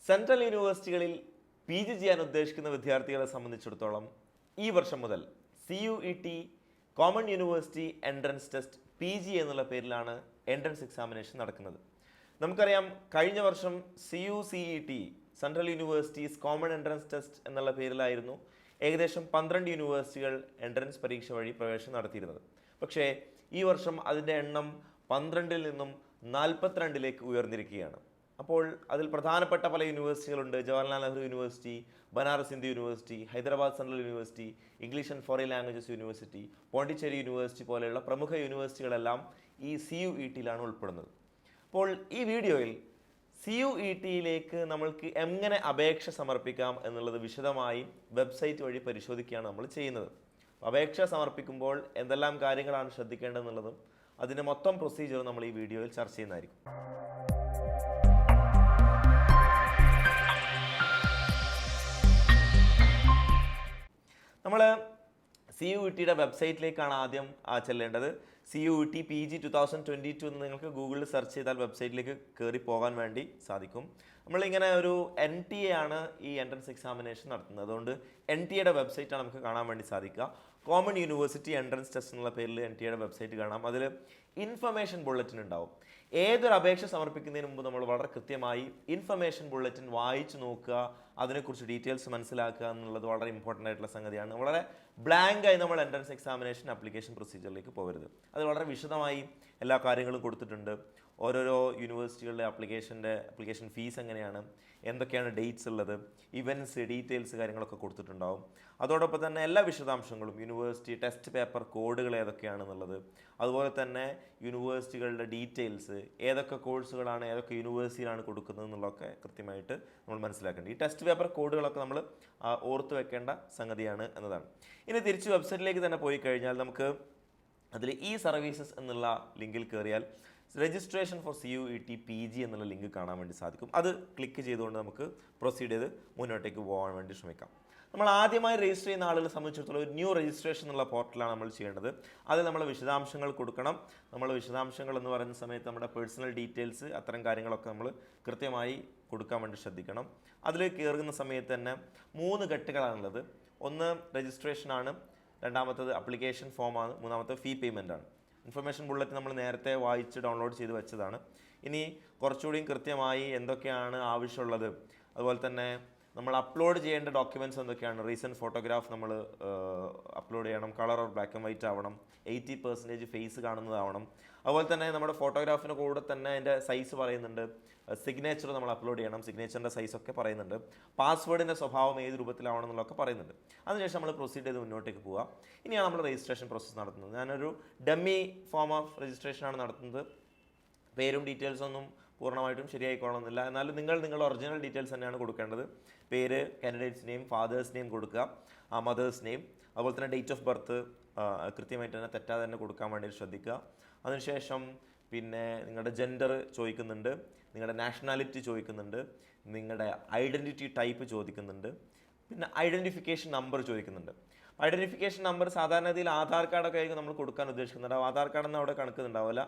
Central യൂണിവേഴ്സിറ്റികളിൽ P G ചെയ്യാൻ ഉദ്ദേശിക്കുന്ന വിദ്യാർത്ഥികളെ സംബന്ധിച്ചിടത്തോളം ഈ വർഷം മുതൽ CUET common university entrance test PG എന്നുള്ള പേരിലാണ് എൻട്രൻസ് എക്സാമിനേഷൻ നടക്കുന്നത്. നമുക്കറിയാം കഴിഞ്ഞ വർഷം CUCET central universities common entrance test എന്നുള്ള പേരിലായിരുന്നു ഏകദേശം 12 യൂണിവേഴ്സിറ്റികൾ എൻട്രൻസ് പരീക്ഷ വഴി പ്രവേശനം നടത്തിയിരുന്നത്. പക്ഷേ ഈ വർഷം അതിൻ്റെ എണ്ണം 12-ൽ നിന്നും 42-ലേക്ക് ഉയർന്നിരിക്കുകയാണ്. അപ്പോൾ അതിൽ പ്രധാനപ്പെട്ട പല യൂണിവേഴ്സിറ്റികളുണ്ട്. Jawaharlal Nehru university, Banaras Hindu university, Hyderabad central university, English and foreign languages university, Pondicherry university പോലെയുള്ള പ്രമുഖ യൂണിവേഴ്സിറ്റികളെല്ലാം ഈ CUET-ലാണ് ഉൾപ്പെടുന്നത്. അപ്പോൾ ഈ വീഡിയോയിൽ CUET-യിലേക്ക് നമ്മൾക്ക് എങ്ങനെ അപേക്ഷ സമർപ്പിക്കാം എന്നുള്ളത് വിശദമായി വെബ്സൈറ്റ് വഴി പരിശോധിക്കുകയാണ് നമ്മൾ ചെയ്യുന്നത്. അപേക്ഷ സമർപ്പിക്കുമ്പോൾ എന്തെല്ലാം കാര്യങ്ങളാണ് ശ്രദ്ധിക്കേണ്ടതെന്നുള്ളതും അതിൻ്റെ മൊത്തം പ്രൊസീജിയർ നമ്മൾ ഈ വീഡിയോയിൽ ചർച്ച ചെയ്യുന്നതായിരിക്കും. നമ്മൾ CUET-യുടെ വെബ്സൈറ്റിലേക്കാണ് ആദ്യം ചെല്ലേണ്ടത്. CUET PG 2022 എന്ന് നിങ്ങൾക്ക് ഗൂഗിളിൽ സെർച്ച് ചെയ്താൽ വെബ്സൈറ്റിലേക്ക് കയറി പോകാൻ വേണ്ടി സാധിക്കും. നമ്മളിങ്ങനെ ഒരു NTA ആണ് ഈ എൻട്രൻസ് എക്സാമിനേഷൻ നടത്തുന്നത്. അതുകൊണ്ട് NTA-യുടെ വെബ്സൈറ്റാണ് നമുക്ക് കാണാൻ വേണ്ടി സാധിക്കുക. കോമൺ യൂണിവേഴ്സിറ്റി എൻട്രൻസ് ടെസ്റ്റ് എന്നുള്ള പേരിൽ NTA-യുടെ വെബ്സൈറ്റ് കാണാം. അതിൽ ഇൻഫർമേഷൻ ബുള്ളറ്റിൻ ഉണ്ടാവും. ഏതൊരു അപേക്ഷ സമർപ്പിക്കുന്നതിന് മുമ്പ് നമ്മൾ വളരെ കൃത്യമായി ഇൻഫർമേഷൻ ബുള്ളറ്റിൻ വായിച്ചു നോക്കുക, അതിനെക്കുറിച്ച് ഡീറ്റെയിൽസ് മനസ്സിലാക്കുക എന്നുള്ളത് വളരെ ഇമ്പോർട്ടൻ്റ് ആയിട്ടുള്ള സംഗതിയാണ്. വളരെ ബ്ലാങ്കായി നമ്മൾ എൻട്രൻസ് എക്സാമിനേഷൻ ആപ്ലിക്കേഷൻ പ്രൊസീജിയറിലേക്ക് പോകരുത്. അത് വളരെ വിശദമായി എല്ലാ കാര്യങ്ങളും കൊടുത്തിട്ടുണ്ട്. ഓരോരോ യൂണിവേഴ്സിറ്റികളുടെ അപ്ലിക്കേഷൻ ഫീസ് എങ്ങനെയാണ്, എന്തൊക്കെയാണ് ഡേറ്റ്സ് ഉള്ളത്, ഇവൻറ്റ്സ്, ഡീറ്റെയിൽസ് കാര്യങ്ങളൊക്കെ കൊടുത്തിട്ടുണ്ടാവും. അതോടൊപ്പം തന്നെ എല്ലാ വിശദാംശങ്ങളും യൂണിവേഴ്സിറ്റി ടെസ്റ്റ് പേപ്പർ കോഡുകൾ ഏതൊക്കെയാണെന്നുള്ളത്, അതുപോലെ തന്നെ യൂണിവേഴ്സിറ്റികളുടെ ഡീറ്റെയിൽസ്, ഏതൊക്കെ കോഴ്സുകളാണ് ഏതൊക്കെ യൂണിവേഴ്സിറ്റിയിലാണ് കൊടുക്കുന്നത് എന്നുള്ളതൊക്കെ കൃത്യമായിട്ട് നമ്മൾ മനസ്സിലാക്കേണ്ടത്. ഈ ടെസ്റ്റ് പേപ്പർ കോഡുകളൊക്കെ നമ്മൾ ഓർത്ത് വെക്കേണ്ട സംഗതിയാണ് എന്നതാണ്. ഇനി തിരിച്ച് വെബ്സൈറ്റിലേക്ക് തന്നെ പോയി കഴിഞ്ഞാൽ നമുക്ക് അതിൽ ഈ സർവീസസ് എന്നുള്ള ലിങ്കിൽ കയറിയാൽ രജിസ്ട്രേഷൻ ഫോർ CUET PG എന്നുള്ള ലിങ്ക് കാണാൻ വേണ്ടി സാധിക്കും. അത് ക്ലിക്ക് ചെയ്തുകൊണ്ട് നമുക്ക് പ്രൊസീഡ് ചെയ്ത് മുന്നോട്ടേക്ക് പോകാൻ വേണ്ടി ശ്രമിക്കാം. നമ്മൾ ആദ്യമായി രജിസ്റ്റർ ചെയ്യുന്ന ആളുകളെ സംബന്ധിച്ചിടത്തോളം ഒരു ന്യൂ രജിസ്ട്രേഷൻ എന്നുള്ള പോർട്ടലാണ് നമ്മൾ ചെയ്യേണ്ടത്. അതിൽ നമ്മൾ വിശദാംശങ്ങൾ കൊടുക്കണം. നമ്മൾ വിശദാംശങ്ങൾ എന്ന് പറയുന്ന സമയത്ത് നമ്മുടെ പേഴ്സണൽ ഡീറ്റെയിൽസ്, അത്തരം കാര്യങ്ങളൊക്കെ നമ്മൾ കൃത്യമായി കൊടുക്കാൻ വേണ്ടി ശ്രദ്ധിക്കണം. അതിൽ കയറുന്ന സമയത്ത് തന്നെ 3 ഘട്ടങ്ങളാണുള്ളത്. ഒന്ന് രജിസ്ട്രേഷനാണ്, രണ്ടാമത്തത് അപ്ലിക്കേഷൻ ഫോമാണ്, മൂന്നാമത്തത് ഫീ പേയ്മെൻ്റ് ആണ്. ഇൻഫർമേഷൻ ബുള്ളറ്റിൻ നമ്മൾ നേരത്തെ വായിച്ച് ഡൗൺലോഡ് ചെയ്ത് വെച്ചതാണ്. ഇനി കുറച്ചുകൂടിയും കൃത്യമായി എന്തൊക്കെയാണ് ആവശ്യമുള്ളത്, അതുപോലെ തന്നെ നമ്മൾ അപ്ലോഡ് ചെയ്യേണ്ട ഡോക്യുമെൻറ്റ്സ് എന്തൊക്കെയാണ്. റീസെൻറ്റ് ഫോട്ടോഗ്രാഫ് നമ്മൾ അപ്ലോഡ് ചെയ്യണം, colour or black and white ആവണം, 80% ഫേസ് കാണുന്നതാവണം. അതുപോലെ തന്നെ നമ്മുടെ ഫോട്ടോഗ്രാഫിന് കൂടെ തന്നെ അതിൻ്റെ സൈസ് പറയുന്നുണ്ട്. സിഗ്നേച്ചർ നമ്മൾ അപ്ലോഡ് ചെയ്യണം, സിഗ്നേച്ചറിൻ്റെ സൈസൊക്കെ പറയുന്നുണ്ട്. പാസ്വേഡിൻ്റെ സ്വഭാവം ഏത് രൂപത്തിലാവണം എന്നുള്ളതൊക്കെ പറയുന്നുണ്ട്. അതിനുശേഷം നമ്മൾ പ്രൊസീഡ് ചെയ്ത് മുന്നോട്ടേക്ക് പോവുക. ഇനിയാണ് നമ്മൾ രജിസ്ട്രേഷൻ പ്രോസസ്സ് നടത്തുന്നത്. ഞാനൊരു ഡമ്മി ഫോം ഓഫ് രജിസ്ട്രേഷനാണ് നടത്തുന്നത്. പേരും ഡീറ്റെയിൽസൊന്നും പൂർണ്ണമായിട്ടും ശരിയായിക്കൊള്ളുന്നില്ല. എന്നാലും നിങ്ങളുടെ ഒറിജിനൽ ഡീറ്റെയിൽസ് തന്നെയാണ് കൊടുക്കേണ്ടത്. പേര്, കാൻഡിഡേറ്റ്സ് നെയിം, ഫാദേഴ്സ് നെയിം കൊടുക്കുക, മദേഴ്സ് നെയിം, അതുപോലെ തന്നെ ഡേറ്റ് ഓഫ് ബർത്ത് കൃത്യമായിട്ട് തന്നെ തെറ്റാതെ തന്നെ കൊടുക്കാൻ വേണ്ടി ശ്രദ്ധിക്കുക. അതിനുശേഷം പിന്നെ നിങ്ങളുടെ ജെൻഡർ ചോദിക്കുന്നുണ്ട്, നിങ്ങളുടെ നാഷണാലിറ്റി ചോദിക്കുന്നുണ്ട്, നിങ്ങളുടെ ഐഡൻറ്റിറ്റി ടൈപ്പ് ചോദിക്കുന്നുണ്ട്, പിന്നെ ഐഡൻറ്റിഫിക്കേഷൻ നമ്പർ ചോദിക്കുന്നുണ്ട്. ഐഡൻറ്റിഫിക്കേഷൻ നമ്പർ സാധാരണ രീതിയിൽ ആധാർ കാർഡൊക്കെ ആയിരിക്കും നമ്മൾ കൊടുക്കാൻ ഉദ്ദേശിക്കുന്നുണ്ട്. ആധാർ കാർഡൊന്നും അവിടെ കണക്കുന്നുണ്ടാവില്ല.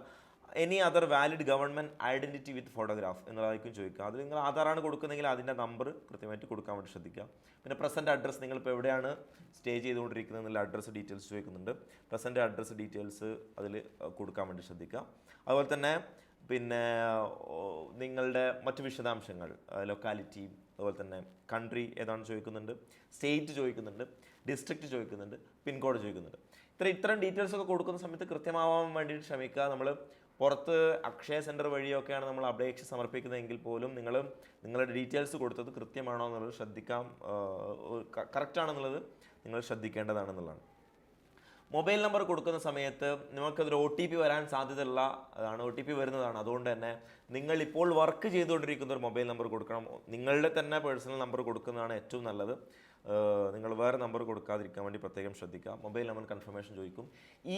Any other valid government identity with photograph എന്നുള്ളതായിരിക്കും ചോദിക്കുക. അത് നിങ്ങൾ ആധാറാണ് കൊടുക്കുന്നതെങ്കിൽ അതിൻ്റെ നമ്പർ കൃത്യമായിട്ട് കൊടുക്കാൻ വേണ്ടി ശ്രദ്ധിക്കുക. പിന്നെ പ്രസൻറ്റ് അഡ്രസ്സ്, നിങ്ങളിപ്പോൾ എവിടെയാണ് സ്റ്റേ ചെയ്തുകൊണ്ടിരിക്കുന്നത് എന്നുള്ള അഡ്രസ്സ് ഡീറ്റെയിൽസ് ചോദിക്കുന്നുണ്ട്. പ്രസൻറ്റ് അഡ്രസ്സ് ഡീറ്റെയിൽസ് അതിൽ കൊടുക്കാൻ വേണ്ടി ശ്രദ്ധിക്കുക. അതുപോലെ തന്നെ പിന്നെ നിങ്ങളുടെ മറ്റ് വിശദാംശങ്ങൾ, ലൊക്കാലിറ്റി, അതുപോലെ തന്നെ കൺട്രി ഏതാണ് ചോദിക്കുന്നുണ്ട്, സ്റ്റേറ്റ് ചോദിക്കുന്നുണ്ട്, ഡിസ്ട്രിക്റ്റ് ചോദിക്കുന്നുണ്ട്, പിൻകോഡ് ചോദിക്കുന്നുണ്ട്. ഇത്തരം ഡീറ്റെയിൽസ് ഒക്കെ കൊടുക്കുന്ന സമയത്ത് കൃത്യമാവാൻ വേണ്ടിയിട്ട് ശ്രമിക്കുക. നമ്മൾ പുറത്ത് അക്ഷയ സെൻറ്റർ വഴിയൊക്കെയാണ് നമ്മൾ അപേക്ഷ സമർപ്പിക്കുന്നതെങ്കിൽ പോലും നിങ്ങളുടെ ഡീറ്റെയിൽസ് കൊടുത്തത് കൃത്യമാണോ എന്നുള്ളത് ശ്രദ്ധിക്കാം, കറക്റ്റാണെന്നുള്ളത് നിങ്ങൾ ശ്രദ്ധിക്കേണ്ടതാണെന്നുള്ളതാണ്. മൊബൈൽ നമ്പർ കൊടുക്കുന്ന സമയത്ത് നിങ്ങൾക്കതൊരു OTP വരാൻ സാധ്യതയുള്ള അതാണ്, OTP വരുന്നതാണ്. അതുകൊണ്ട് തന്നെ നിങ്ങൾ ഇപ്പോൾ വർക്ക് ചെയ്തുകൊണ്ടിരിക്കുന്ന ഒരു മൊബൈൽ നമ്പർ കൊടുക്കണം. നിങ്ങളുടെ തന്നെ പേഴ്സണൽ നമ്പർ കൊടുക്കുന്നതാണ് ഏറ്റവും നല്ലത്. നിങ്ങൾ വേറെ നമ്പർ കൊടുക്കാതിരിക്കാൻ വേണ്ടി പ്രത്യേകം ശ്രദ്ധിക്കുക. മൊബൈൽ നമ്പർ കൺഫർമേഷൻ ചോദിക്കും.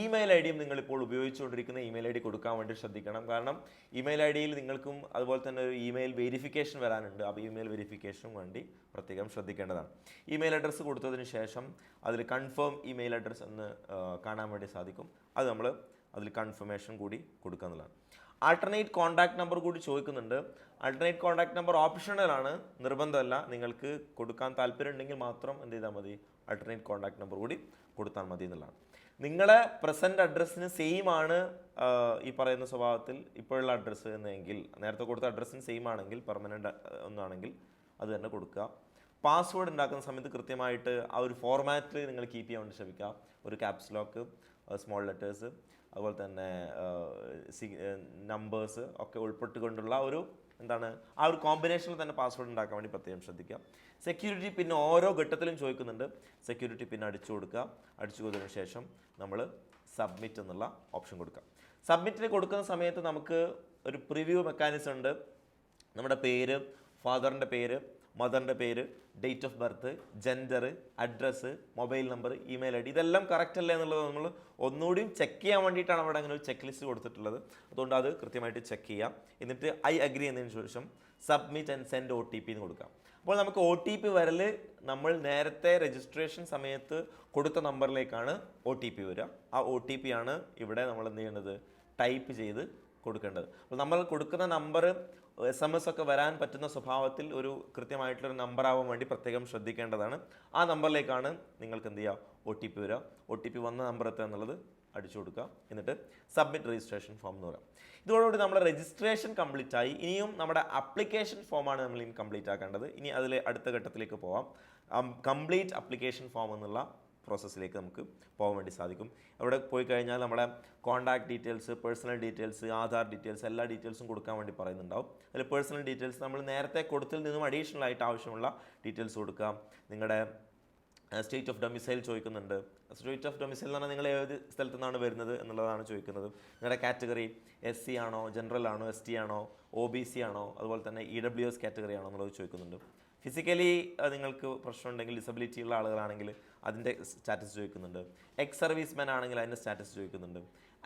ഇമെയിൽ ഐഡിയും നിങ്ങളിപ്പോൾ ഉപയോഗിച്ചുകൊണ്ടിരിക്കുന്ന ഇമെയിൽ ID കൊടുക്കാൻ വേണ്ടി ശ്രദ്ധിക്കണം. കാരണം ഇമെയിൽ IDയിൽ നിങ്ങൾക്കും അതുപോലെ തന്നെ ഒരു ഇമെയിൽ വെരിഫിക്കേഷൻ വരാനുണ്ട്. അപ്പോൾ ഇമെയിൽ വെരിഫിക്കേഷനും വേണ്ടി പ്രത്യേകം ശ്രദ്ധിക്കേണ്ടതാണ്. ഇമെയിൽ അഡ്രസ്സ് കൊടുത്തതിന് ശേഷം അതിൽ കൺഫേം ഇമെയിൽ അഡ്രസ്സ് എന്ന് കാണാൻ വേണ്ടി സാധിക്കും. അത് നമ്മൾ അതിൽ കൺഫർമേഷൻ കൂടി കൊടുക്കുക എന്നുള്ളതാണ്. ആൾട്ടർനേറ്റ് കോൺടാക്ട് നമ്പർ കൂടി ചോദിക്കുന്നുണ്ട്. ആൾട്ടർനേറ്റ് കോൺടാക്ട് നമ്പർ ഓപ്ഷണലാണ്, നിർബന്ധമല്ല. നിങ്ങൾക്ക് കൊടുക്കാൻ താല്പര്യം ഉണ്ടെങ്കിൽ മാത്രം എന്ത് ചെയ്താൽ മതി, ആൾട്ടർനേറ്റ് കോൺടാക്ട് നമ്പർ കൂടി കൊടുത്താൽ മതി എന്നുള്ളതാണ്. നിങ്ങളെ പ്രസൻറ്റ് അഡ്രസ്സിന് സെയിം ആണ് ഈ പറയുന്ന സ്വഭാവത്തിൽ ഇപ്പോഴുള്ള അഡ്രസ്സ് എന്നെങ്കിൽ, നേരത്തെ കൊടുത്ത അഡ്രസ്സിന് സെയിം ആണെങ്കിൽ, പെർമനൻ്റ് ഒന്നാണെങ്കിൽ അത് തന്നെ കൊടുക്കുക. പാസ്വേഡ് ഉണ്ടാക്കുന്ന സമയത്ത് കൃത്യമായിട്ട് ആ ഒരു ഫോർമാറ്റിൽ നിങ്ങൾ കീപ്പ് ചെയ്യാൻ വേണ്ടി ശ്രമിക്കുക. ഒരു ക്യാപ്സ് ലോക്ക്, സ്മോൾ ലെറ്റേഴ്സ്, അതുപോലെ തന്നെ നമ്പേഴ്സ് ഒക്കെ ഉൾപ്പെട്ടുകൊണ്ടുള്ള ഒരു എന്താണ് ആ ഒരു കോമ്പിനേഷനിൽ തന്നെ പാസ്വേഡ് ഉണ്ടാക്കാൻ വേണ്ടി പ്രത്യേകം ശ്രദ്ധിക്കുക. സെക്യൂരിറ്റി പിൻ ഓരോ ഘട്ടത്തിലും ചോദിക്കുന്നുണ്ട്. സെക്യൂരിറ്റി പിൻ അടിച്ചു കൊടുക്കുക. അടിച്ചു കൊടുത്തതിന് ശേഷം നമ്മൾ സബ്മിറ്റ് എന്നുള്ള ഓപ്ഷൻ കൊടുക്കുക. സബ്മിറ്റിന് കൊടുക്കുന്ന സമയത്ത് നമുക്ക് ഒരു പ്രിവ്യൂ മെക്കാനിസം ഉണ്ട്. നമ്മുടെ പേര്, ഫാദറിൻ്റെ പേര്, മദറിൻ്റെ പേര്, date of birth, gender, address, mobile number, email I D, ഇതെല്ലാം കറക്റ്റ് അല്ലേ എന്നുള്ളത് നമ്മൾ ഒന്നുകൂടിയും ചെക്ക് ചെയ്യാൻ വേണ്ടിയിട്ടാണ് അവിടെ അങ്ങനെ ഒരു ചെക്ക് ലിസ്റ്റ് കൊടുത്തിട്ടുള്ളത്. അതുകൊണ്ട് അത് കൃത്യമായിട്ട് ചെക്ക് ചെയ്യാം. എന്നിട്ട് ഐ അഗ്രി എന്നതിന് ശേഷം സബ്മിറ്റ് ആൻഡ് സെൻഡ് OTP എന്ന് കൊടുക്കാം. അപ്പോൾ നമുക്ക് OTP വരൽ നമ്മൾ നേരത്തെ രജിസ്ട്രേഷൻ സമയത്ത് കൊടുത്ത നമ്പറിലേക്കാണ് OTP വരിക. ആ OTP ആണ് ഇവിടെ നമ്മൾ എന്ത് ചെയ്യേണ്ടത്, ടൈപ്പ് ചെയ്ത് കൊടുക്കേണ്ടത്. അപ്പോൾ നമ്മൾ കൊടുക്കുന്ന നമ്പർ SMS ഒക്കെ വരാൻ പറ്റുന്ന സ്വഭാവത്തിൽ ഒരു കൃത്യമായിട്ടുള്ളൊരു നമ്പർ ആവാൻ വേണ്ടി പ്രത്യേകം ശ്രദ്ധിക്കേണ്ടതാണ്. ആ നമ്പറിലേക്കാണ് നിങ്ങൾക്ക് എന്ത് ചെയ്യുക, OTP വരിക. OTP വന്ന നമ്പർ എത്ര എന്നുള്ളത് അടിച്ചു കൊടുക്കുക. എന്നിട്ട് സബ്മിറ്റ് രജിസ്ട്രേഷൻ ഫോം എന്ന് പറയാം. ഇതോടുകൂടി നമ്മുടെ രജിസ്ട്രേഷൻ കംപ്ലീറ്റ് ആയി. ഇനിയും നമ്മുടെ അപ്ലിക്കേഷൻ ഫോമാണ് നമ്മൾ ഇനി കംപ്ലീറ്റ് ആക്കേണ്ടത്. ഇനി അതിൽ അടുത്ത ഘട്ടത്തിലേക്ക് പോവാം. കംപ്ലീറ്റ് അപ്ലിക്കേഷൻ ഫോം എന്നുള്ള പ്രോസസ്സിലേക്ക് നമുക്ക് പോകാൻ വേണ്ടി സാധിക്കും. അവിടെ പോയി കഴിഞ്ഞാൽ നമ്മുടെ contact details, personal details, Aadhaar details, എല്ലാ ഡീറ്റെയിൽസും കൊടുക്കാൻ വേണ്ടി പറയുന്നുണ്ടാവും. അതിൽ പേഴ്സണൽ ഡീറ്റെയിൽസ് നമ്മൾ നേരത്തെ കൊടുത്തിൽ നിന്നും അഡീഷണൽ ആയിട്ട് ആവശ്യമുള്ള ഡീറ്റെയിൽസ് കൊടുക്കാം. നിങ്ങളുടെ സ്റ്റേറ്റ് ഓഫ് ഡൊമിസൈൽ ചോദിക്കുന്നുണ്ട്. സ്റ്റേറ്റ് ഓഫ് ഡൊമിസൈൽ എന്ന് പറഞ്ഞാൽ നിങ്ങൾ ഏത് സ്ഥലത്തു നിന്നാണ് വരുന്നത് എന്നുള്ളതാണ് ചോദിക്കുന്നത്. നിങ്ങളുടെ കാറ്റഗറി SC ആണോ, ജനറൽ ആണോ, ST ആണോ, OBC ആണോ, അതുപോലെ തന്നെ EWS കാറ്റഗറി ആണോ എന്നുള്ളത് ചോദിക്കുന്നുണ്ട്. ഫിസിക്കലി നിങ്ങൾക്ക് പ്രശ്നമുണ്ടെങ്കിൽ, ഡിസബിലിറ്റി ഉള്ള ആളുകളാണെങ്കിൽ അതിൻ്റെ സ്റ്റാറ്റസ് ചോദിക്കുന്നുണ്ട്. എക്സ് സർവീസ് മാൻ ആണെങ്കിൽ അതിൻ്റെ സ്റ്റാറ്റസ് ചോദിക്കുന്നുണ്ട്.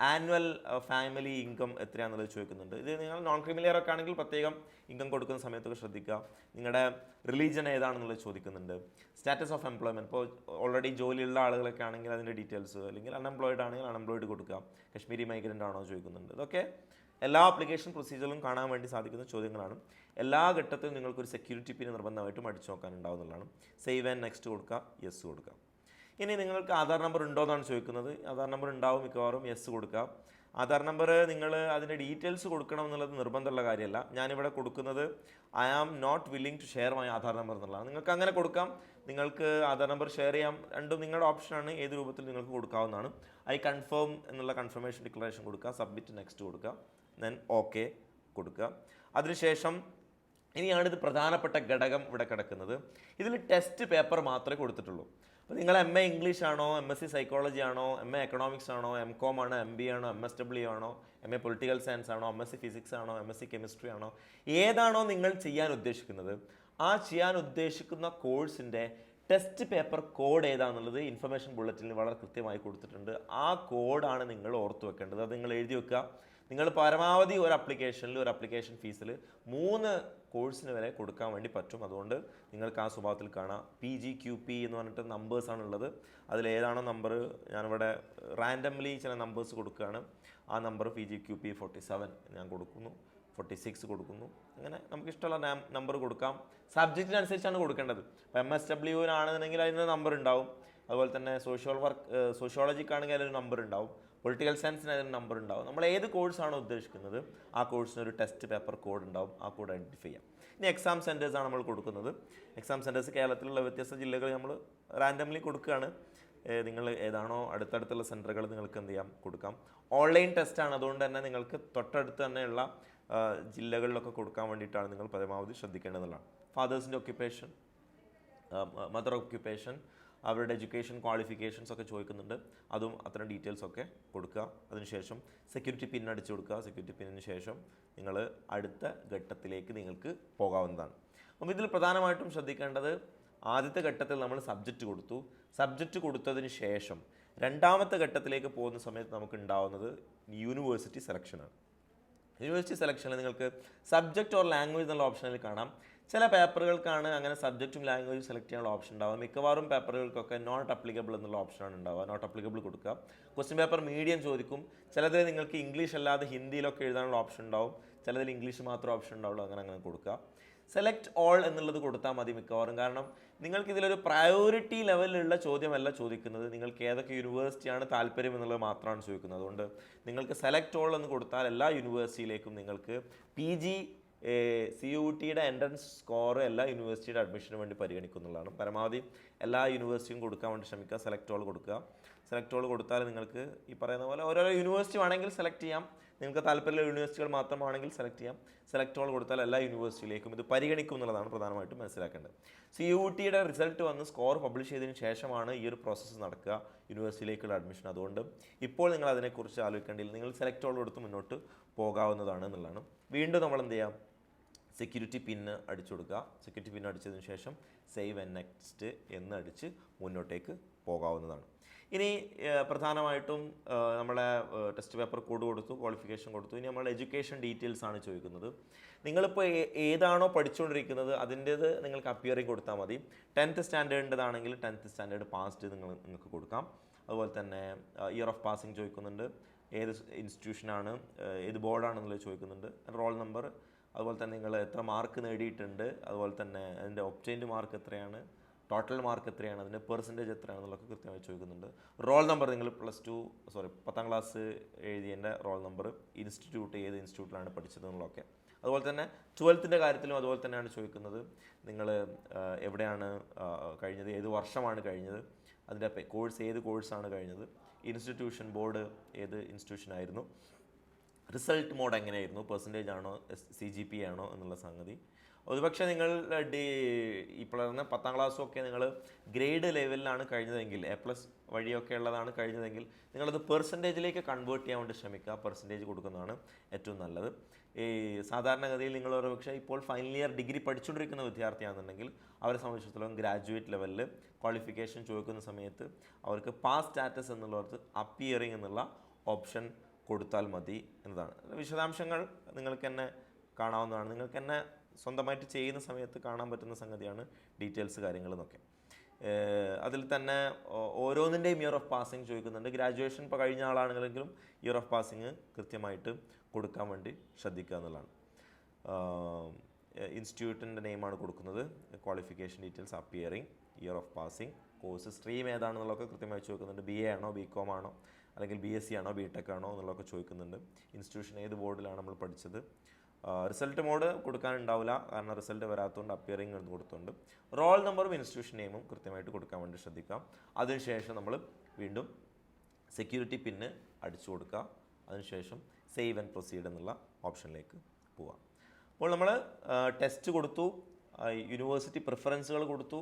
ആനുവൽ ഫാമിലി ഇൻകം എത്രയാണെന്നുള്ളത് ചോദിക്കുന്നുണ്ട്. ഇത് നിങ്ങൾ നോൺ ക്രിമിലിയർ ഒക്കെ ആണെങ്കിൽ പ്രത്യേകം ഇൻകം കൊടുക്കുന്ന സമയത്തൊക്കെ ശ്രദ്ധിക്കുക. നിങ്ങളുടെ റിലീജൻ ഏതാണെന്നുള്ളത് ചോദിക്കുന്നുണ്ട്. സ്റ്റാറ്റസ് ഓഫ് എംപ്ലോയ്മെൻറ്റ്, ഇപ്പോൾ ഓൾറെഡി ജോലിയുള്ള ആളുകളൊക്കെ ആണെങ്കിൽ അതിൻ്റെ ഡീറ്റെയിൽസ്, അല്ലെങ്കിൽ അൺഎംപ്ലോയിഡ് ആണെങ്കിൽ അൺഎംപ്ലോയിഡ് കൊടുക്കുക. കശ്മീരി മൈഗ്രൻ്റ് ആണോ ചോദിക്കുന്നുണ്ട്. ഇതൊക്കെ എല്ലാ ആപ്ലിക്കേഷൻ പ്രൊസീജിയറിലും കാണാൻ വേണ്ടി സാധിക്കുന്ന ചോദ്യങ്ങളാണ്. എല്ലാ ഘട്ടത്തിലും നിങ്ങൾക്കൊരു സെക്യൂരിറ്റി പിൻ നിർബന്ധമായിട്ടും അടിച്ചു നോക്കാനുണ്ടാവുന്നതാണ്. സേവ് ആൻഡ് നെക്സ്റ്റ് കൊടുക്കുക, യെസ് കൊടുക്കുക. ഇനി നിങ്ങൾക്ക് ആധാർ നമ്പർ ഉണ്ടോ എന്നാണ് ചോദിക്കുന്നത്. ആധാർ നമ്പർ ഉണ്ടാവും മിക്കവാറും, യെസ് കൊടുക്കുക. ആധാർ നമ്പർ നിങ്ങൾ അതിൻ്റെ ഡീറ്റെയിൽസ് കൊടുക്കണം എന്നുള്ളത് നിർബന്ധമുള്ള കാര്യമല്ല. ഞാനിവിടെ കൊടുക്കുന്നത് I am not willing to share my Aadhaar number എന്നുള്ളതാണ്. നിങ്ങൾക്ക് അങ്ങനെ കൊടുക്കാം. നിങ്ങൾക്ക് ആധാർ നമ്പർ ഷെയർ ചെയ്യാം. രണ്ടും നിങ്ങളുടെ ഓപ്ഷനാണ്. ഏത് രൂപത്തിൽ നിങ്ങൾക്ക് കൊടുക്കാവുന്നതാണ്. ഐ കൺഫേം എന്നുള്ള കൺഫർമേഷൻ ഡിക്ലറേഷൻ കൊടുക്കുക. സബ്മിറ്റ് നെക്സ്റ്റ് കൊടുക്കുക. ദെൻ ഓക്കെ കൊടുക്കുക. അതിനുശേഷം ഇനിയാണിത് പ്രധാനപ്പെട്ട ഘടകം ഇവിടെ കിടക്കുന്നത്. ഇതിൽ ടെസ്റ്റ് പേപ്പർ മാത്രമേ കൊടുത്തിട്ടുള്ളൂ. അപ്പോൾ നിങ്ങൾ MA ഇംഗ്ലീഷ് ആണോ, MSc സൈക്കോളജി ആണോ, MA എക്കണോമിക്സ് ആണോ, MCOM ആണോ, MBA ആണോ, MSW ആണോ, MA പൊളിറ്റിക്കൽ സയൻസ് ആണോ, MSc ഫിസിക്സ് ആണോ, MSc കെമിസ്ട്രി ആണോ, ഏതാണോ നിങ്ങൾ ചെയ്യാൻ ഉദ്ദേശിക്കുന്നത് ആ ചെയ്യാൻ ഉദ്ദേശിക്കുന്ന കോഴ്സിൻ്റെ ടെസ്റ്റ് പേപ്പർ കോഡ് ഏതാണെന്നുള്ളത് ഇൻഫർമേഷൻ ബുള്ളറ്റിനിൽ വളരെ കൃത്യമായി കൊടുത്തിട്ടുണ്ട്. ആ കോഡാണ് നിങ്ങൾ ഓർത്ത് വെക്കേണ്ടത്. അത് നിങ്ങൾ എഴുതി വെക്കുക. നിങ്ങൾ പരമാവധി ഒരു അപ്ലിക്കേഷനിൽ, ഒരു അപ്ലിക്കേഷൻ ഫീസിൽ 3 കോഴ്സിന് വരെ കൊടുക്കാൻ വേണ്ടി പറ്റും. അതുകൊണ്ട് നിങ്ങൾക്ക് ആ സ്വഭാവത്തിൽ കാണാം. PGQP എന്ന് പറഞ്ഞിട്ട് നമ്പേഴ്സാണുള്ളത്. അതിലേതാണോ നമ്പർ, ഞാനിവിടെ റാൻഡംലി ചില നമ്പേഴ്സ് കൊടുക്കുകയാണ്. ആ നമ്പർ PGQP 47 ഞാൻ കൊടുക്കുന്നു, 46 കൊടുക്കുന്നു. അങ്ങനെ നമുക്ക് ഇഷ്ടമുള്ള നമ്പർ കൊടുക്കാം. സബ്ജക്റ്റിനനുസരിച്ചാണ് കൊടുക്കേണ്ടത്. ഇപ്പോൾ MSW-നാണെന്നുണ്ടെങ്കിൽ അതിന് നമ്പർ ഉണ്ടാവും. അതുപോലെ തന്നെ സോഷ്യോളജിക്കാണെങ്കിൽ അതിനൊരു നമ്പർ ഉണ്ടാവും. പൊളിറ്റിക്കൽ സയൻസിന് അതിന് നമ്പർ ഉണ്ടാവും. നമ്മൾ ഏത് കോഴ്സാണോ ഉദ്ദേശിക്കുന്നത് ആ കോഴ്സിനൊരു ടെസ്റ്റ് പേപ്പർ കോഡ് ഉണ്ടാവും. ആ കോഡ് ഐഡൻറ്റിഫൈ ചെയ്യാം. ഇനി എക്സാം സെൻറ്റേഴ്സാണ് നമ്മൾ കൊടുക്കുന്നത്. എക്സാം സെൻറ്റേഴ്സ് കേരളത്തിലുള്ള വ്യത്യസ്ത ജില്ലകൾ നമ്മൾ റാൻഡംലി കൊടുക്കുകയാണ്. നിങ്ങൾ ഏതാണോ അടുത്തടുത്തുള്ള സെൻറ്ററുകൾ നിങ്ങൾക്ക് എന്ത് ചെയ്യാം, കൊടുക്കാം. ഓൺലൈൻ ടെസ്റ്റാണ്. അതുകൊണ്ട് തന്നെ നിങ്ങൾക്ക് തൊട്ടടുത്ത് തന്നെയുള്ള ജില്ലകളിലൊക്കെ കൊടുക്കാൻ വേണ്ടിയിട്ടാണ് നിങ്ങൾ പരമാവധി ശ്രദ്ധിക്കേണ്ടതുള്ളതാണ്. ഫാദേഴ്സിൻ്റെ ഒക്യുപ്പേഷൻ, മദർ ഒക്യുപ്പേഷൻ, അവരുടെ എഡ്യൂക്കേഷൻ ക്വാളിഫിക്കേഷൻസ് ഒക്കെ ചോദിക്കുന്നുണ്ട്. അതും അത്തരം ഡീറ്റെയിൽസ് ഒക്കെ കൊടുക്കുക. അതിനുശേഷം സെക്യൂരിറ്റി പിൻ അടിച്ചു കൊടുക്കുക. സെക്യൂരിറ്റി പിന്നിന് ശേഷം നിങ്ങൾ അടുത്ത ഘട്ടത്തിലേക്ക് നിങ്ങൾക്ക് പോകാവുന്നതാണ്. അപ്പം ഇതിൽ പ്രധാനമായിട്ടും ശ്രദ്ധിക്കേണ്ടത്, ആദ്യത്തെ ഘട്ടത്തിൽ നമ്മൾ സബ്ജക്റ്റ് കൊടുത്തു. സബ്ജക്റ്റ് കൊടുത്തതിന് ശേഷം രണ്ടാമത്തെ ഘട്ടത്തിലേക്ക് പോകുന്ന സമയത്ത് നമുക്ക് ഉണ്ടാവുന്നത് യൂണിവേഴ്സിറ്റി സെലക്ഷനാണ്. യൂണിവേഴ്സിറ്റി സെലക്ഷനിൽ നിങ്ങൾക്ക് സബ്ജക്റ്റ് ഓർ ലാംഗ്വേജ് എന്നുള്ള ഓപ്ഷനിൽ കാണാം ചില പേപ്പറുകൾക്കാണ് അങ്ങനെ സബ്ജക്റ്റും ലാംഗ്വേജും സെലക്ട് ചെയ്യാനുള്ള ഓപ്ഷൻ ഉണ്ടാവുക. മിക്കവാറും പേപ്പറുകൾക്കൊക്കെ നോട്ട് അപ്ലിക്കബിൾ എന്നുള്ള ഓപ്ഷനാണ് ഉണ്ടാവുക. നോട്ട് അപ്ലിക്കബിൾ കൊടുക്കുക. ക്വസ്റ്റ്യൻ പേപ്പർ മീഡിയം ചോദിക്കും. ചിലതിൽ നിങ്ങൾക്ക് ഇംഗ്ലീഷ് അല്ലാതെ ഹിന്ദിയിലൊക്കെ എഴുതാനുള്ള ഓപ്ഷൻ ഉണ്ടാവും. ചിലതിൽ ഇംഗ്ലീഷ് മാത്രം ഓപ്ഷൻ ഉണ്ടാവുള്ളൂ. അങ്ങനെ കൊടുക്കുക. സെലക്ട് ഓൾ എന്നുള്ളത് കൊടുത്താൽ മതി മിക്കവാറും. കാരണം നിങ്ങൾക്ക് ഇതിലൊരു പ്രയോറിറ്റി ലെവലിലുള്ള ചോദ്യമല്ല ചോദിക്കുന്നത്. നിങ്ങൾക്ക് ഏതൊക്കെ യൂണിവേഴ്സിറ്റിയാണ് താല്പര്യം എന്നുള്ളത് മാത്രമാണ് ചോദിക്കുന്നത്. അതുകൊണ്ട് നിങ്ങൾക്ക് സെലക്ട് ഓൾ എന്ന് കൊടുത്താൽ എല്ലാ യൂണിവേഴ്സിറ്റിയിലേക്കും നിങ്ങൾക്ക് PG CUETയുടെ എൻട്രൻസ് സ്കോർ എല്ലാ യൂണിവേഴ്സിറ്റിയുടെ അഡ്മിഷന് വേണ്ടി പരിഗണിക്കുന്നുള്ളതാണ്. പരമാവധി എല്ലാ യൂണിവേഴ്സിറ്റിയും കൊടുക്കാൻ വേണ്ടി ശ്രമിക്കുക. സെലക്ട് ഓൾ കൊടുക്കുക. സെലക്ട് ഓൾ കൊടുത്താൽ നിങ്ങൾക്ക് ഈ പറയുന്ന പോലെ ഓരോരോ യൂണിവേഴ്സിറ്റി വേണമെങ്കിൽ സെലക്ട് ചെയ്യാം. നിങ്ങൾക്ക് താല്പര്യമുള്ള യൂണിവേഴ്സിറ്റികൾ മാത്രമാണെങ്കിൽ സെലക്ട് ചെയ്യാം. സെലക്ട് ഓൾ കൊടുത്താൽ എല്ലാ യൂണിവേഴ്സിറ്റിയിലേക്കും ഇത് പരിഗണിക്കും എന്നുള്ളതാണ് പ്രധാനമായിട്ടും മനസ്സിലാക്കേണ്ടത്. CUETയുടെ റിസൾട്ട് വന്ന് സ്കോർ പബ്ലിഷ് ചെയ്തതിന് ശേഷമാണ് ഈ ഒരു പ്രോസസ്സ് നടക്കുക, യൂണിവേഴ്സിറ്റിയിലേക്കുള്ള അഡ്മിഷൻ. അതുകൊണ്ട് ഇപ്പോൾ നിങ്ങൾ അതിനെക്കുറിച്ച് ആലോചിക്കേണ്ടില്ല. നിങ്ങൾ സെലക്ട് ഓൾ കൊടുത്ത് മുന്നോട്ട് പോകാവുന്നതാണ് എന്നുള്ളതാണ്. വീണ്ടും നമ്മൾ എന്ത് ചെയ്യാം, സെക്യൂരിറ്റി പിന്ന് അടിച്ചു കൊടുക്കുക. സെക്യൂരിറ്റി പിന്ന് അടിച്ചതിന് ശേഷം സേവ് ആൻഡ് നെക്സ്റ്റ് എന്ന് അടിച്ച് മുന്നോട്ടേക്ക് പോകാവുന്നതാണ്. ഇനി പ്രധാനമായിട്ടും നമ്മളെ ടെസ്റ്റ് പേപ്പർ കോഡ് കൊടുത്തു, ക്വാളിഫിക്കേഷൻ കൊടുത്തു. ഇനി നമ്മൾ എഡ്യൂക്കേഷൻ ഡീറ്റെയിൽസ് ആണ് ചോദിക്കുന്നത്. നിങ്ങളിപ്പോൾ ഏതാണോ പഠിച്ചുകൊണ്ടിരിക്കുന്നത് അതിൻ്റേത് നിങ്ങൾക്ക് അപ്പിയറിങ് കൊടുത്താൽ മതി. 10th സ്റ്റാൻഡേർഡിൻ്റെതാണെങ്കിൽ 10th സ്റ്റാൻഡേർഡ് പാസ്ഡ് നിങ്ങൾക്ക് കൊടുക്കാം. അതുപോലെ തന്നെ ഇയർ ഓഫ് പാസിങ് ചോദിക്കുന്നുണ്ട്, ഏത് ഇൻസ്റ്റിറ്റ്യൂഷനാണ്, ഏത് ബോർഡാണെന്നുള്ളത് ചോദിക്കുന്നുണ്ട്, റോൾ നമ്പർ, അതുപോലെ തന്നെ നിങ്ങൾ എത്ര മാർക്ക് നേടിയിട്ടുണ്ട്, അതുപോലെ തന്നെ അതിൻ്റെ ഒബ്റ്റൈൻഡ് മാർക്ക് എത്രയാണ്, ടോട്ടൽ മാർക്ക് എത്രയാണ്, അതിൻ്റെ പെർസെൻറ്റേജ് എത്രയാണെന്നുള്ളതൊക്കെ കൃത്യമായി ചോദിക്കുന്നുണ്ട്. റോൾ നമ്പർ നിങ്ങൾ 10th ക്ലാസ് എഴുതിയതിൻ്റെ റോൾ നമ്പർ, ഇൻസ്റ്റിറ്റ്യൂട്ട് ഏത് ഇൻസ്റ്റിറ്റ്യൂട്ടിലാണ് പഠിച്ചത് എന്നുള്ളതൊക്കെ. അതുപോലെ തന്നെ 12th കാര്യത്തിലും അതുപോലെ തന്നെയാണ് ചോദിക്കുന്നത്. നിങ്ങൾ എവിടെയാണ് കഴിഞ്ഞത്, ഏത് വർഷമാണ് കഴിഞ്ഞത്, അതിൻ്റെ കോഴ്സ് ഏത് കോഴ്സാണ് കഴിഞ്ഞത്, ഇൻസ്റ്റിറ്റ്യൂഷൻ ബോർഡ് ഏത് ഇൻസ്റ്റിറ്റ്യൂഷനായിരുന്നു, റിസൾട്ട് മോഡ് എങ്ങനെയായിരുന്നു, പെർസെൻറ്റേജ് ആണോ CGP ആണോ എന്നുള്ള സംഗതി. ഒരുപക്ഷെ നിങ്ങൾ ഈ പറഞ്ഞ 10th ക്ലാസ്സൊക്കെ നിങ്ങൾ ഗ്രേഡ് ലെവലിലാണ് കഴിഞ്ഞതെങ്കിൽ, A+ വഴിയൊക്കെ ഉള്ളതാണ് കഴിഞ്ഞതെങ്കിൽ നിങ്ങളത് പെർസെൻറ്റേജിലേക്ക് കൺവേർട്ട് ചെയ്യാൻ വേണ്ടി ശ്രമിക്കുക. പെർസെൻറ്റേജ് കൊടുക്കുന്നതാണ് ഏറ്റവും നല്ലത്. ഈ സാധാരണഗതിയിൽ നിങ്ങൾ ഒരുപക്ഷെ ഇപ്പോൾ ഫൈനൽ ഇയർ ഡിഗ്രി പഠിച്ചുകൊണ്ടിരിക്കുന്ന വിദ്യാർത്ഥിയാണെന്നുണ്ടെങ്കിൽ അവരെ സംബന്ധിച്ചിടത്തോളം ഗ്രാജുവേറ്റ് ലെവലിൽ ക്വാളിഫിക്കേഷൻ ചോദിക്കുന്ന സമയത്ത് അവർക്ക് പാസ് സ്റ്റാറ്റസ് എന്നുള്ളത് അപ്പിയറിംഗ് എന്നുള്ള ഓപ്ഷൻ കൊടുത്താൽ മതി എന്നതാണ്. വിശദാംശങ്ങൾ നിങ്ങൾക്ക് തന്നെ കാണാവുന്നതാണ്. നിങ്ങൾക്ക് തന്നെ സ്വന്തമായിട്ട് ചെയ്യുന്ന സമയത്ത് കാണാൻ പറ്റുന്ന സംഗതിയാണ് ഡീറ്റെയിൽസ് കാര്യങ്ങളെന്നൊക്കെ. അതിൽ തന്നെ ഓരോന്നിൻ്റെയും ഇയർ ഓഫ് പാസിങ് ചോദിക്കുന്നുണ്ട്. ഗ്രാജുവേഷൻ ഇപ്പോൾ കഴിഞ്ഞ ആളാണെങ്കിലും ഇയർ ഓഫ് പാസിങ് കൃത്യമായിട്ട് കൊടുക്കാൻ വേണ്ടി ശ്രദ്ധിക്കുക എന്നുള്ളതാണ്. ഇൻസ്റ്റിറ്റ്യൂട്ടിൻ്റെ നെയിമാണ് കൊടുക്കുന്നത്, qualification details appearing, year of passing, course stream ഏതാണെന്നുള്ളതൊക്കെ കൃത്യമായി ചോദിക്കുന്നുണ്ട്. BA ആണോ BCom ആണോ അല്ലെങ്കിൽ BSc ആണോ BTech ആണോ എന്നുള്ളതൊക്കെ ചോദിക്കുന്നുണ്ട്. ഇൻസ്റ്റിറ്റ്യൂഷൻ ഏത് ബോർഡിലാണ് നമ്മൾ പഠിച്ചത്. റിസൾട്ട് മോഡ് കൊടുക്കാനുണ്ടാവില്ല, കാരണം റിസൾട്ട് വരാത്തതുകൊണ്ട് അപ്പിയറിംഗ് എന്ന് കൊടുത്തുകൊണ്ട്. റോൾ നമ്പറും ഇൻസ്റ്റിറ്റ്യൂഷൻ നെയിമും കൃത്യമായിട്ട് കൊടുക്കാൻ വേണ്ടി ശ്രദ്ധിക്കാം. അതിനുശേഷം നമ്മൾ വീണ്ടും സെക്യൂരിറ്റി പിന്ന് അടിച്ചു കൊടുക്കുക. അതിനുശേഷം സേവ് ആൻഡ് പ്രൊസീഡ് എന്നുള്ള ഓപ്ഷനിലേക്ക് പോവാം. അപ്പോൾ നമ്മൾ ടെസ്റ്റ് കൊടുത്തു, യൂണിവേഴ്സിറ്റി പ്രിഫറൻസുകൾ കൊടുത്തു,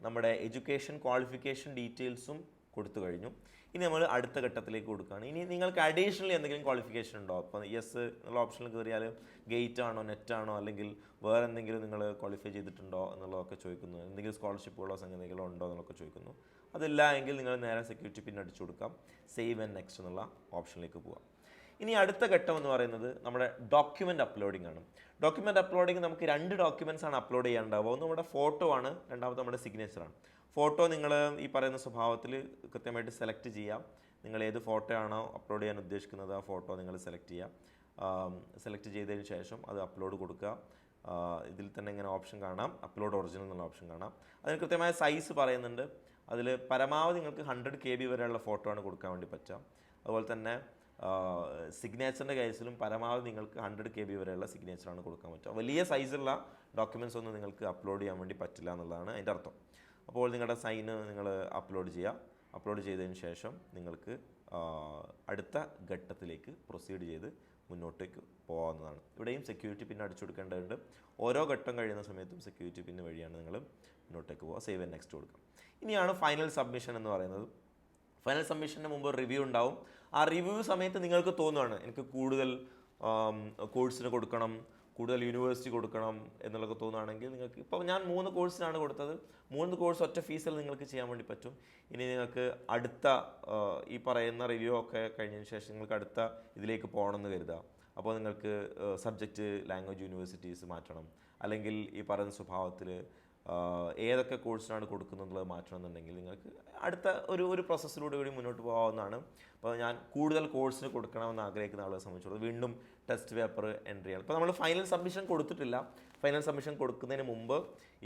നമ്മുടെ എഡ്യൂക്കേഷൻ ക്വാളിഫിക്കേഷൻ ഡീറ്റെയിൽസും കൊടുത്തു കഴിഞ്ഞു. ഇനി നമ്മൾ അടുത്ത ഘട്ടത്തിലേക്ക് കൊടുക്കുകയാണ്. ഇനി നിങ്ങൾക്ക് അഡീഷണലി എന്തെങ്കിലും ക്വാളിഫിക്കേഷൻ ഉണ്ടോ? അപ്പോൾ യെസ് എന്നുള്ള ഓപ്ഷനിൽ കയറിയാൽ ഗേറ്റ് ആണോ നെറ്റ് ആണോ അല്ലെങ്കിൽ വേറെ എന്തെങ്കിലും നിങ്ങൾ ക്വാളിഫൈ ചെയ്തിട്ടുണ്ടോ എന്നുള്ളതൊക്കെ ചോദിക്കുന്നു. എന്തെങ്കിലും സ്കോളർഷിപ്പുകളോ സംഗതികളോ ഉണ്ടോ എന്നുള്ളതൊക്കെ ചോദിക്കുന്നു. അതില്ല എങ്കിൽ നിങ്ങൾ നേരെ സെക്യൂരിറ്റി പിൻ അടിച്ചു കൊടുക്കാം. സേവ് ആൻഡ് നെക്സ്റ്റ് എന്നുള്ള ഓപ്ഷനിലേക്ക് പോകാം. ഇനി അടുത്ത ഘട്ടം എന്ന് പറയുന്നത് നമ്മുടെ ഡോക്യുമെൻ്റ് അപ്ലോഡിംഗ് ആണ്. ഡോക്യുമെൻ്റ് അപ്ലോഡിംഗ് നമുക്ക് 2 ഡോക്യുമെൻറ്റ്സ് ആണ് അപ്ലോഡ് ചെയ്യാനുണ്ടാവുക. ഒന്ന് നമ്മുടെ ഫോട്ടോ ആണ്, രണ്ടാമത് നമ്മുടെ സിഗ്നേച്ചറാണ്. ഫോട്ടോ നിങ്ങൾ ഈ പറയുന്ന സ്വഭാവത്തിൽ കൃത്യമായിട്ട് സെലക്ട് ചെയ്യാം. നിങ്ങൾ ഏത് ഫോട്ടോ ആണോ അപ്ലോഡ് ചെയ്യാൻ ഉദ്ദേശിക്കുന്നത് ആ ഫോട്ടോ നിങ്ങൾ സെലക്ട് ചെയ്യാം. സെലക്ട് ചെയ്തതിന് ശേഷം അത് അപ്ലോഡ് കൊടുക്കുക. ഇതിൽ തന്നെ ഇങ്ങനെ ഓപ്ഷൻ കാണാം, അപ്ലോഡ് ഒറിജിനൽ എന്നുള്ള ഓപ്ഷൻ കാണാം. അതിന് കൃത്യമായ സൈസ് പറയുന്നുണ്ട്. അതിൽ പരമാവധി നിങ്ങൾക്ക് 100 KB വരെയുള്ള ഫോട്ടോ ആണ് കൊടുക്കാൻ വേണ്ടി പറ്റുക. അതുപോലെ തന്നെ സിഗ്നേച്ചറിൻ്റെ കേസിലും പരമാവധി നിങ്ങൾക്ക് 100 KB വരെയുള്ള സിഗ്നേച്ചറാണ് കൊടുക്കാൻ പറ്റുക. വലിയ സൈസുള്ള ഡോക്യുമെൻറ്റ്സ് ഒന്നും നിങ്ങൾക്ക് അപ്ലോഡ് ചെയ്യാൻ വേണ്ടി പറ്റില്ല എന്നുള്ളതാണ് അതിൻ്റെ അർത്ഥം. അപ്പോൾ നിങ്ങളുടെ സൈന് നിങ്ങൾ അപ്ലോഡ് ചെയ്യുക. അപ്ലോഡ് ചെയ്തതിന് ശേഷം നിങ്ങൾക്ക് അടുത്ത ഘട്ടത്തിലേക്ക് പ്രൊസീഡ് ചെയ്ത് മുന്നോട്ടേക്ക് പോകാവുന്നതാണ്. ഇവിടെയും സെക്യൂരിറ്റി പിൻ അടിച്ചു കൊടുക്കേണ്ടതുണ്ട്. ഓരോ ഘട്ടം കഴിയുന്ന സമയത്തും സെക്യൂരിറ്റി പിൻ വഴിയാണ് നിങ്ങൾ മുന്നോട്ടേക്ക് പോകുക. സേവ് ആൻഡ് നെക്സ്റ്റ് കൊടുക്കുക. ഇനിയാണ് ഫൈനൽ സബ്മിഷൻ എന്ന് പറയുന്നത്. ഫൈനൽ സബ്മിഷന് മുമ്പ് റിവ്യൂ ഉണ്ടാവും. ആ റിവ്യൂ സമയത്ത് നിങ്ങൾക്ക് തോന്നുകയാണ് എനിക്ക് കൂടുതൽ കോഴ്സിന് കൊടുക്കണം, കൂടുതൽ യൂണിവേഴ്സിറ്റി കൊടുക്കണം എന്നുള്ളതൊക്കെ തോന്നുകയാണെങ്കിൽ നിങ്ങൾക്ക് ഇപ്പോൾ ഞാൻ 3 കോഴ്സിനാണ് കൊടുത്തത്. 3 കോഴ്സ് ഒറ്റ ഫീസിൽ നിങ്ങൾക്ക് ചെയ്യാൻ വേണ്ടി പറ്റും. ഇനി നിങ്ങൾക്ക് അടുത്ത ഈ പറയുന്ന റിവ്യൂ ഒക്കെ കഴിഞ്ഞതിന് ശേഷം നിങ്ങൾക്ക് അടുത്ത ഇതിലേക്ക് പോകണമെന്ന് കരുതുക. അപ്പോൾ നിങ്ങൾക്ക് സബ്ജക്റ്റ് ലാംഗ്വേജ് യൂണിവേഴ്സിറ്റീസ് മാറ്റണം, അല്ലെങ്കിൽ ഈ പറയുന്ന സ്വഭാവത്തിൽ ഏതൊക്കെ കോഴ്സിനാണ് കൊടുക്കുന്നുള്ളത് മാറ്റണമെന്നുണ്ടെങ്കിൽ നിങ്ങൾക്ക് അടുത്ത ഒരു പ്രോസസ്സിലൂടെ കൂടി മുന്നോട്ട് പോകാവുന്നതാണ്. അപ്പോൾ ഞാൻ കൂടുതൽ കോഴ്സിന് കൊടുക്കണമെന്ന് ആഗ്രഹിക്കുന്ന ആളുകളെ സംബന്ധിച്ചുള്ളത് വീണ്ടും ടെസ്റ്റ് പേപ്പർ എൻട്രി ചെയ്യണം. ഇപ്പോൾ നമ്മൾ ഫൈനൽ സബ്മിഷൻ കൊടുത്തിട്ടില്ല. ഫൈനൽ സബ്മിഷൻ കൊടുക്കുന്നതിന് മുമ്പ്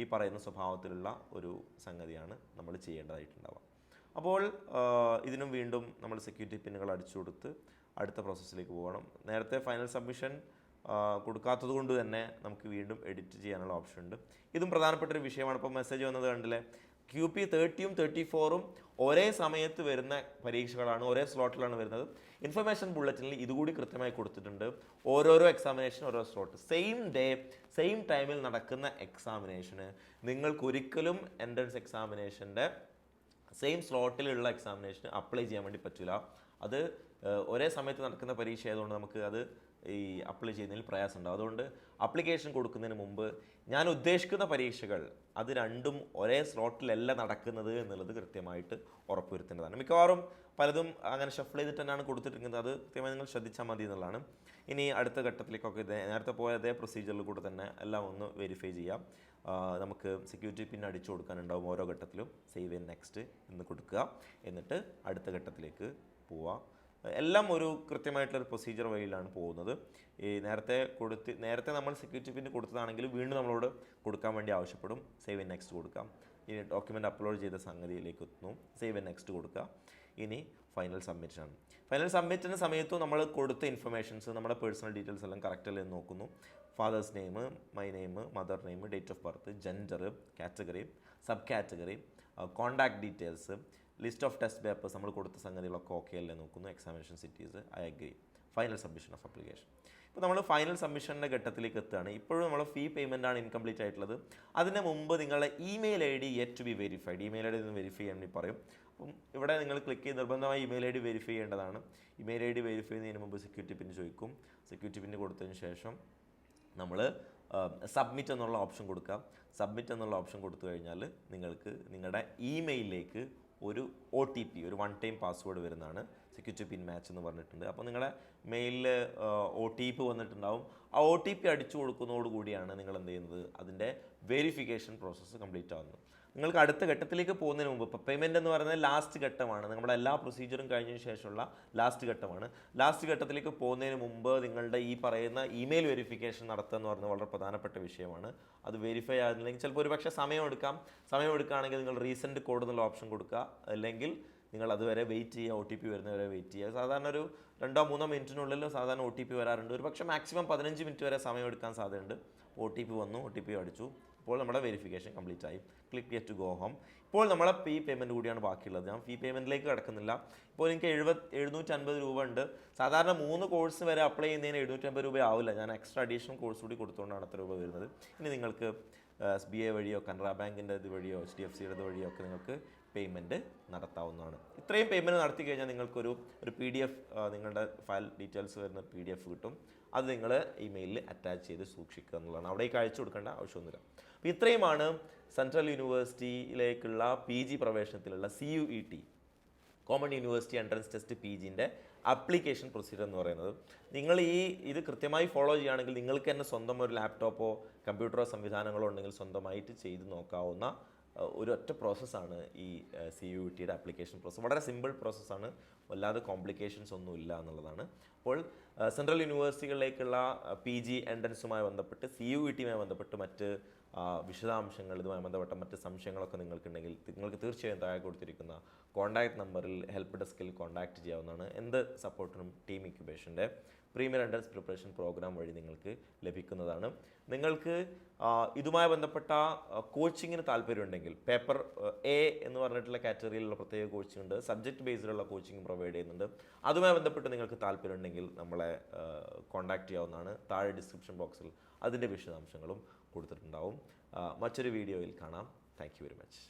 ഈ പറയുന്ന സ്വഭാവത്തിലുള്ള ഒരു സംഗതിയാണ് നമ്മൾ ചെയ്യേണ്ടതായിട്ടുണ്ടാവുക. അപ്പോൾ ഇതിനും വീണ്ടും നമ്മൾ സെക്യൂരിറ്റി പിന്നുകൾ അടിച്ചു കൊടുത്ത് അടുത്ത പ്രോസസ്സിലേക്ക് പോകണം. നേരത്തെ ഫൈനൽ സബ്മിഷൻ കൊടുക്കാത്തത് കൊണ്ട് തന്നെ നമുക്ക് വീണ്ടും എഡിറ്റ് ചെയ്യാനുള്ള ഓപ്ഷൻ ഉണ്ട്. ഇതും പ്രധാനപ്പെട്ട ഒരു വിഷയമാണ്. ഇപ്പോൾ മെസ്സേജ് വന്നത് കണ്ടില്ലേ, QP 30-യും 34-ഉം ഒരേ സമയത്ത് വരുന്ന പരീക്ഷകളാണ്, ഒരേ സ്ലോട്ടിലാണ് വരുന്നത്. ഇൻഫർമേഷൻ ബുള്ളറ്റിനിൽ ഇതുകൂടി കൃത്യമായി കൊടുത്തിട്ടുണ്ട്. ഓരോരോ എക്സാമിനേഷൻ ഓരോ സ്ലോട്ട്, സെയിം ഡേ സെയിം ടൈമിൽ നടക്കുന്ന എക്സാമിനേഷന് നിങ്ങൾക്കൊരിക്കലും എൻട്രൻസ് എക്സാമിനേഷൻ്റെ സെയിം സ്ലോട്ടിലുള്ള എക്സാമിനേഷന് അപ്ലൈ ചെയ്യാൻ വേണ്ടി പറ്റില്ല. അത് ഒരേ സമയത്ത് നടക്കുന്ന പരീക്ഷ ആയതുകൊണ്ട് നമുക്ക് അത് ഈ അപ്ലൈ ചെയ്യുന്നതിൽ പ്രയാസമുണ്ടാവും. അതുകൊണ്ട് അപ്ലിക്കേഷൻ കൊടുക്കുന്നതിന് മുമ്പ് ഞാൻ ഉദ്ദേശിക്കുന്ന പരീക്ഷകൾ അത് രണ്ടും ഒരേ സ്ലോട്ടിലല്ല നടക്കുന്നത് എന്നുള്ളത് കൃത്യമായിട്ട് ഉറപ്പുവരുത്തേണ്ടതാണ്. മിക്കവാറും പലതും അങ്ങനെ ഷഫിൾ ചെയ്തിട്ട് തന്നെയാണ് കൊടുത്തിരിക്കുന്നത്. അത് കൃത്യമായി നിങ്ങൾ ശ്രദ്ധിച്ചാൽ മതി എന്നുള്ളതാണ്. ഇനി അടുത്ത ഘട്ടത്തിലേക്കൊക്കെ നേരത്തെ പോയ അതേ പ്രൊസീജിയറിൽ കൂടെ തന്നെ എല്ലാം ഒന്ന് വെരിഫൈ ചെയ്യാം. നമുക്ക് സെക്യൂരിറ്റി പിൻ അടിച്ചു കൊടുക്കാനുണ്ടാവും ഓരോ ഘട്ടത്തിലും. സേവ് ആൻഡ് നെക്സ്റ്റ് എന്ന് കൊടുക്കുക, എന്നിട്ട് അടുത്ത ഘട്ടത്തിലേക്ക് പോവുക. എല്ലാം ഒരു കൃത്യമായിട്ടുള്ളൊരു പ്രൊസീജിയർ വഴിയിലാണ് പോകുന്നത്. ഈ നേരത്തെ നമ്മൾ സെക്യൂരിറ്റി പിൻ കൊടുത്തതാണെങ്കിൽ വീണ്ടും നമ്മളോട് കൊടുക്കാൻ വേണ്ടി ആവശ്യപ്പെടും. സേവ് ആൻഡ് നെക്സ്റ്റ് കൊടുക്കാം. ഇനി ഡോക്യുമെൻ്റ് അപ്ലോഡ് ചെയ്ത സംഗതിയിലേക്ക് എത്തുന്നു, സേവ് ആൻഡ് നെക്സ്റ്റ് കൊടുക്കുക. ഇനി ഫൈനൽ സബ്മിറ്റാണ്. ഫൈനൽ സബ്മിറ്റിന് സമയത്തും നമ്മൾ കൊടുത്ത ഇൻഫർമേഷൻസ്, നമ്മുടെ പേഴ്സണൽ ഡീറ്റെയിൽസ് എല്ലാം കറക്റ്റ് അല്ലേ എന്ന് നോക്കുന്നു. Fathers name, my name, mother name, date of birth, gender, category, sub category, contact details, list of test papers നമ്മൾ കൊടുത്ത സംഗതികളൊക്കെ ഓക്കെ അല്ലേ നോക്കുന്നു. Examination cities, I agree. Final submission of application. ഇപ്പോൾ നമ്മൾ ഫൈനൽ സബ്മിഷൻ്റെ ഘട്ടത്തിലേക്ക് എത്തുകയാണ്. ഇപ്പോഴും നമ്മൾ ഫീ പേയ്മെൻ്റ് ആണ് ഇൻകംപ്ലീറ്റ് ആയിട്ടുള്ളത്. അതിന് മുമ്പ് നിങ്ങളുടെ email ID yet to be verified. Email ID ഒന്ന് വെരിഫൈ ചെയ്യാൻ വേണ്ടി പറയും. അപ്പം ഇവിടെ നിങ്ങൾ ക്ലിക്ക് ചെയ്ത് നിർബന്ധമായി ഇമെയിൽ ID വെരിഫൈ ചെയ്യേണ്ടതാണ്. ഇമെയിൽ ID വെരിഫൈ ചെയ്യുന്നതിന് മുമ്പ് സെക്യൂരിറ്റി പിൻ ചോദിക്കും. സെക്യൂരിറ്റി പിൻ കൊടുത്തതിന് ശേഷം നമ്മൾ സബ്മിറ്റ് എന്നുള്ള ഓപ്ഷൻ കൊടുക്കാം. സബ്മിറ്റ് എന്നുള്ള ഓപ്ഷൻ കൊടുത്തു കഴിഞ്ഞാൽ നിങ്ങൾക്ക് നിങ്ങളുടെ ഇമെയിലിലേക്ക് ഒരു OTP, ഒരു വൺ ടൈം പാസ്വേഡ് വരുന്നതാണ്. സെക്യൂരിറ്റി പിൻ മാച്ച് എന്ന് പറഞ്ഞിട്ടുണ്ട്. അപ്പോൾ നിങ്ങളുടെ മെയിലിൽ OTP വന്നിട്ടുണ്ടാവും. ആ OTP അടിച്ചു കൊടുക്കുന്നതോടുകൂടിയാണ് നിങ്ങൾ എന്ത് ചെയ്യുന്നത്, അതിൻ്റെ വെരിഫിക്കേഷൻ പ്രോസസ്സ് കംപ്ലീറ്റ് ആവുന്നത്. നിങ്ങൾക്ക് അടുത്ത ഘട്ടത്തിലേക്ക് പോകുന്നതിന് മുമ്പ്, ഇപ്പോൾ പേയ്മെൻറ്റ് എന്ന് പറയുന്നത് ലാസ്റ്റ് ഘട്ടമാണ്. നമ്മുടെ എല്ലാ പ്രൊസീജിയറും കഴിഞ്ഞതിന് ശേഷമുള്ള ലാസ്റ്റ് ഘട്ടമാണ്. ലാസ്റ്റ് ഘട്ടത്തിലേക്ക് പോകുന്നതിന് മുമ്പ് നിങ്ങളുടെ ഈ പറയുന്ന ഇമെയിൽ വെരിഫിക്കേഷൻ നടത്തുക എന്ന് പറയുന്നത് വളരെ പ്രധാനപ്പെട്ട വിഷയമാണ്. അത് വെരിഫൈ ആകുന്നില്ലെങ്കിൽ ചിലപ്പോൾ ഒരു പക്ഷേ സമയമെടുക്കുകയാണെങ്കിൽ നിങ്ങൾ റീസെൻറ്റ് കോഡ് എന്നുള്ള ഓപ്ഷൻ കൊടുക്കുക. അല്ലെങ്കിൽ നിങ്ങൾ അതുവരെ വെയിറ്റ് ചെയ്യുക, OTP വരുന്നവരെ വെയിറ്റ് ചെയ്യുക. സാധാരണ ഒരു 2-3 മിനിറ്റിനുള്ളിൽ സാധാരണ OTP വരാറുണ്ട്. ഒരു പക്ഷേ മാക്സിമം 15 മിനിറ്റ് വരെ സമയമെടുക്കാൻ സാധ്യതയുണ്ട്. OTP വന്നു, OTP അടിച്ചു. ഇപ്പോൾ നമ്മുടെ വെരിഫിക്കേഷൻ കംപ്ലീറ്റ് ആയി. Click get to go home. ഇപ്പോൾ നമ്മളെ ഫീ പേയ്മെൻറ്റ് കൂടിയാണ് ബാക്കിയുള്ളത്. ഞാൻ ഫീ പേയ്മെൻറ്റിലേക്ക് കിടക്കുന്നില്ല. ഇപ്പോൾ എനിക്ക് 750 രൂപ ഉണ്ട്. സാധാരണ 3 കോഴ്സ് വരെ അപ്ലൈ ചെയ്യുന്നതിന് 750 രൂപ ആവില്ല. ഞാൻ എക്സ്ട്രാ അഡീഷണൽ കോഴ്സ് കൂടി കൊടുത്തുകൊണ്ടാണ് അത്ര രൂപ വരുന്നത്. ഇനി നിങ്ങൾക്ക് SBI വഴിയോ കനറ ബാങ്കിൻ്റെ ഇത് വഴിയോ HDFCയുടെ വഴിയോ ഒക്കെ നിങ്ങൾക്ക് പേയ്മെൻറ്റ് നടത്താവുന്നതാണ്. ഇത്രയും പേയ്മെൻറ്റ് നടത്തി കഴിഞ്ഞാൽ നിങ്ങൾക്കൊരു PDF, നിങ്ങളുടെ ഫയൽ ഡീറ്റെയിൽസ് വരുന്ന PDF കിട്ടും. അത് നിങ്ങൾ ഇമെയിലിൽ അറ്റാച്ച് ചെയ്ത് സൂക്ഷിക്കുക എന്നുള്ളതാണ്. അവിടേക്ക് അയച്ചു കൊടുക്കേണ്ട ആവശ്യമൊന്നുമില്ല. അപ്പോൾ ഇത്രയുമാണ് സെൻട്രൽ യൂണിവേഴ്സിറ്റിയിലേക്കുള്ള PG പ്രവേശനത്തിലുള്ള CUET, common university entrance test PGൻ്റെ അപ്ലിക്കേഷൻ പ്രൊസീജിയർ എന്ന് പറയുന്നത്. നിങ്ങൾ ഇത് കൃത്യമായി ഫോളോ ചെയ്യുകയാണെങ്കിൽ നിങ്ങൾക്ക് തന്നെ സ്വന്തം ഒരു ലാപ്ടോപ്പോ കമ്പ്യൂട്ടറോ സംവിധാനങ്ങളോ ഉണ്ടെങ്കിൽ സ്വന്തമായിട്ട് ചെയ്ത് നോക്കാവുന്ന ഒരൊറ്റ പ്രോസസ്സാണ് ഈ CUETയുടെ ആപ്ലിക്കേഷൻ പ്രോസസ്സ്. വളരെ സിമ്പിൾ പ്രോസസ്സാണ്, വല്ലാതെ കോംപ്ലിക്കേഷൻസ് ഒന്നും ഇല്ല എന്നുള്ളതാണ്. അപ്പോൾ സെൻട്രൽ യൂണിവേഴ്സിറ്റികളിലേക്കുള്ള PG എൻട്രൻസുമായി ബന്ധപ്പെട്ട് CUETയുമായി ബന്ധപ്പെട്ട് മറ്റ് വിശദാംശങ്ങൾ, ഇതുമായി ബന്ധപ്പെട്ട മറ്റ് സംശയങ്ങളൊക്കെ നിങ്ങൾക്കുണ്ടെങ്കിൽ നിങ്ങൾക്ക് തീർച്ചയായും താഴെ കൊടുത്തിരിക്കുന്ന കോൺടാക്ട് നമ്പറിൽ ഹെൽപ്പ് ഡെസ്കിൽ കോൺടാക്ട് ചെയ്യാവുന്നതാണ്. എന്ത് സപ്പോർട്ടിനും ടീം ഇൻക്യുബേഷൻ്റെ പ്രീമിയർ എൻട്രൻസ് പ്രിപ്പറേഷൻ പ്രോഗ്രാം വഴി നിങ്ങൾക്ക് ലഭിക്കുന്നതാണ്. നിങ്ങൾക്ക് ഇതുമായി ബന്ധപ്പെട്ട കോച്ചിങ്ങിന് താല്പര്യമുണ്ടെങ്കിൽ പേപ്പർ A എന്ന് പറഞ്ഞിട്ടുള്ള കാറ്റഗറിയിലുള്ള പ്രത്യേക കോച്ചിങ് ഉണ്ട്. സബ്ജക്റ്റ് ബേസ്ഡിലുള്ള കോച്ചിങ് പ്രൊവൈഡ് ചെയ്യുന്നുണ്ട്. അതുമായി ബന്ധപ്പെട്ട് നിങ്ങൾക്ക് താല്പര്യമുണ്ടെങ്കിൽ നമ്മളെ കോൺടാക്ട് ചെയ്യാവുന്നതാണ്. താഴെ ഡിസ്ക്രിപ്ഷൻ ബോക്സിൽ അതിൻ്റെ വിശദാംശങ്ങളും കൊടുത്തിട്ടുണ്ടാവും. മറ്റൊരു വീഡിയോയിൽ കാണാം. Thank you very much.